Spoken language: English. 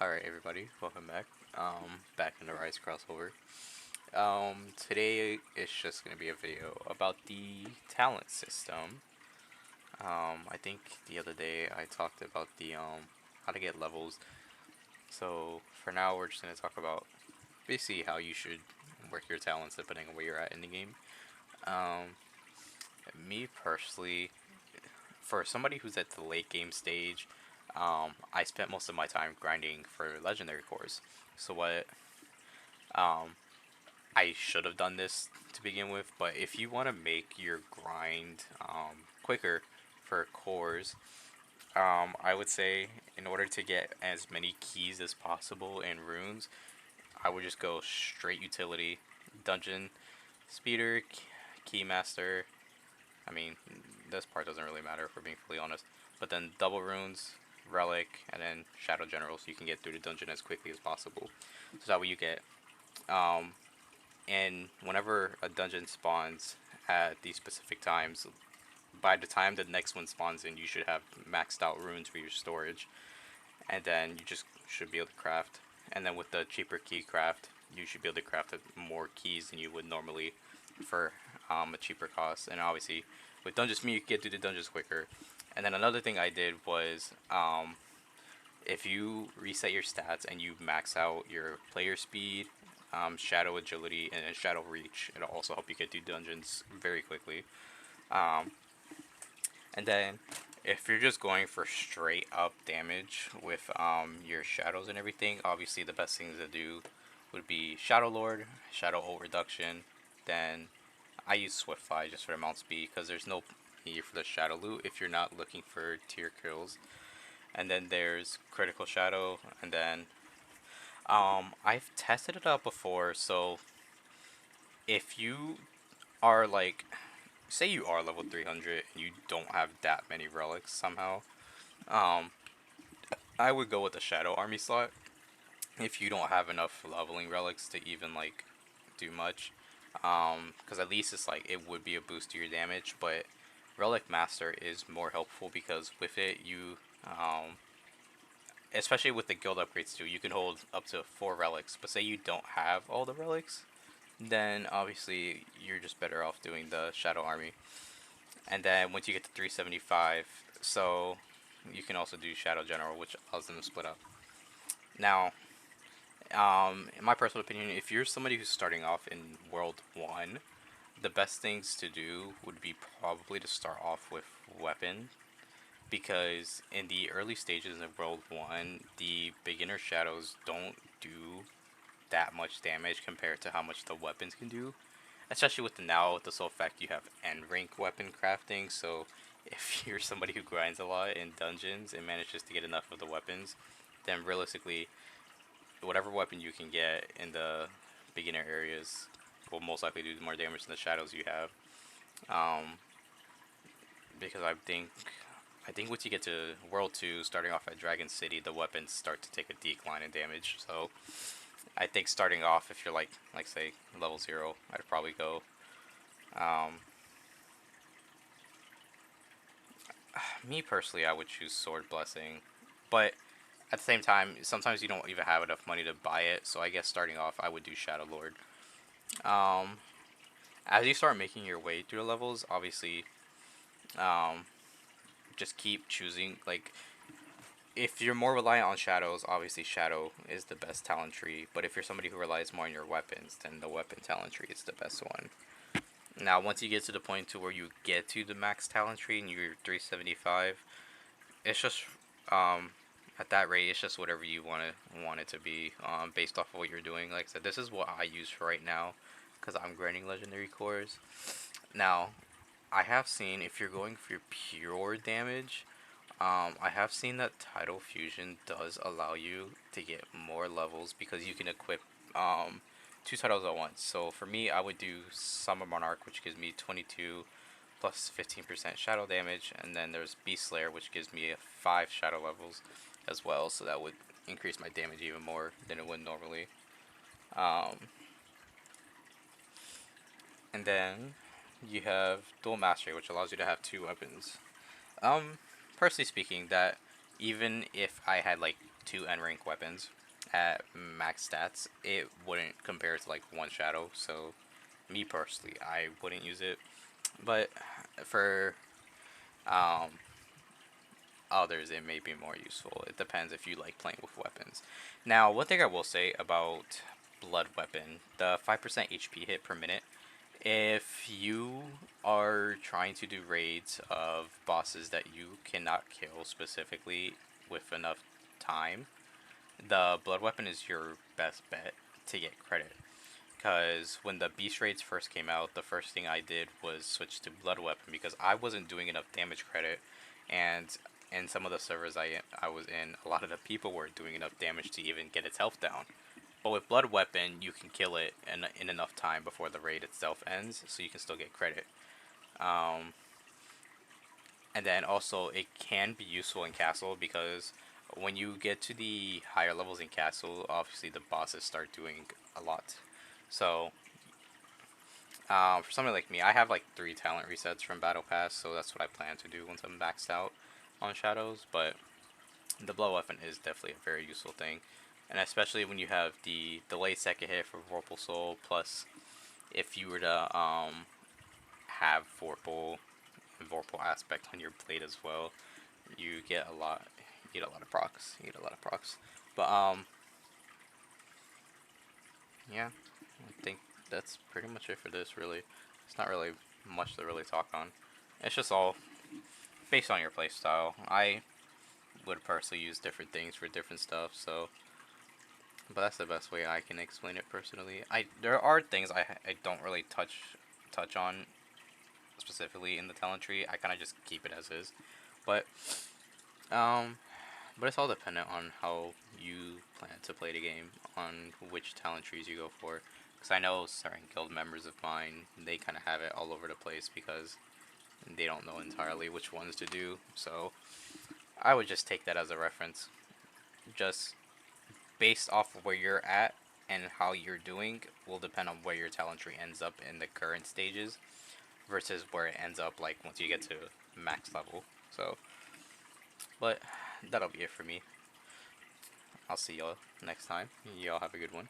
Alright everybody, welcome back. Back in the Rise crossover. Today it's just gonna be a video about the talent system. I think the other day I talked about the how to get levels. So for now we're just gonna talk about basically how you should work your talents depending on where you're at in the game. Um, Me personally, for somebody who's at the late game stage, I spent most of my time grinding for legendary cores. So what um I should have done this to begin with, but if you want to make your grind quicker for cores, I would say in order to get as many keys as possible in runes, I would just go straight utility, dungeon, speeder, keymaster. I mean, this part doesn't really matter if we're being fully honest, but then double runes, relic, and then shadow general, so you can get through the dungeon as quickly as possible. So that way you get um, and whenever a dungeon spawns at these specific times, by the time the next one spawns in, you should have maxed out runes for your storage, and then you just should be able to craft. And then with the cheaper key craft, you should be able to craft more keys than you would normally for a cheaper cost. And obviously, with Dungeon Smith, you can get through the dungeons quicker. And then another thing I did was if you reset your stats and you max out your player speed, shadow agility, and then shadow reach, it'll also help you get through dungeons very quickly. Um, and then if you're just going for straight up damage with your shadows and everything, obviously the best things to do would be Shadow Lord, Shadow Ult Reduction. Then I use Swift Fly just for the mount speed because there's no need for the Shadow Loot if you're not looking for tier kills. And then there's Critical Shadow, and then I've tested it out before. So if you are like, say you are level 300 and you don't have that many relics somehow, um, I would go with the Shadow Army slot if you don't have enough leveling relics to even like do much. Because at least it's like it would be a boost to your damage, but Relic Master is more helpful because with it you especially with the guild upgrades too, you can hold up to 4 relics. But say you don't have all the relics, then obviously you're just better off doing the Shadow Army. And then once you get to 375, so you can also do Shadow General, which allows them to split up. Now, in my personal opinion, if you're somebody who's starting off in World 1, the best things to do would be probably to start off with Weapon, because in the early stages of World 1, the beginner shadows don't do that much damage compared to how much the weapons can do. Especially with the now, with the sole fact you have end rank weapon crafting, so if you're somebody who grinds a lot in dungeons and manages to get enough of the weapons, then realistically, whatever weapon you can get in the beginner areas will most likely do more damage than the shadows you have. Um, because I think once you get to World 2, starting off at Dragon City, the weapons start to take a decline in damage. So I think starting off, if you're like say level 0, I'd probably go. Um, Me personally, I would choose Sword Blessing, but at the same time, sometimes you don't even have enough money to buy it. So I guess starting off, I would do Shadow Lord. Um, as you start making your way through the levels, obviously, um, just keep choosing like if you're more reliant on shadows, obviously shadow is the best talent tree. But if you're somebody who relies more on your weapons, then the weapon talent tree is the best one. Now, once you get to the point to where you get to the max talent tree and you're 375, it's just at that rate, it's just whatever you want it to be based off of what you're doing. Like I said, this is what I use for right now because I'm grinding legendary cores. Now, I have seen if you're going for pure damage, I have seen that Tidal Fusion does allow you to get more levels because you can equip um, 2 titles at once. So for me, I would do Summer Monarch, which gives me 22 plus 15% shadow damage, and then there's Beast Slayer, which gives me 5 shadow levels as well. So that would increase my damage even more than it would normally. Um, and then you have Dual Mastery, which allows you to have 2 weapons. Um, Personally speaking, that even if I had like two end rank weapons at max stats, it wouldn't compare to like one shadow. So me personally, I wouldn't use it. But for um, others, it may be more useful. It depends if you like playing with weapons. Now, one thing I will say about Blood Weapon, the 5% HP hit per minute, if you are trying to do raids of bosses that you cannot kill specifically with enough time, the Blood Weapon is your best bet to get credit. Because when the Beast Raids first came out, the first thing I did was switch to Blood Weapon because I wasn't doing enough damage credit, and in some of the servers I was in, a lot of the people were doing enough damage to even get its health down. But with Blood Weapon, you can kill it in enough time before the raid itself ends, so you can still get credit. Um, and then also, it can be useful in Castle because when you get to the higher levels in Castle, obviously the bosses start doing a lot. So, for somebody like me, I have like 3 talent resets from Battle Pass, so that's what I plan to do once I'm maxed out on Shadows. But the Blood Weapon is definitely a very useful thing. And especially when you have the delayed second hit for Vorpal Soul, plus if you were to have Vorpal and Vorpal aspect on your blade as well, you get a lot. You get a lot of procs. You get a lot of procs. But yeah, I think that's pretty much it for this. Really, it's not really much to really talk on. It's just all based on your playstyle. I would personally use different things for different stuff. So, but that's the best way I can explain it personally. There are things I don't really touch on specifically in the talent tree. I kind of just keep it as is. But um, but it's all dependent on how you plan to play the game, on which talent trees you go for. Because I know certain guild members of mine, they kind of have it all over the place because they don't know entirely which ones to do. So I would just take that as a reference. Just based off of where you're at and how you're doing will depend on where your talent tree ends up in the current stages versus where it ends up like once you get to max level. So, but that'll be it for me. I'll see y'all next time. Y'all have a good one.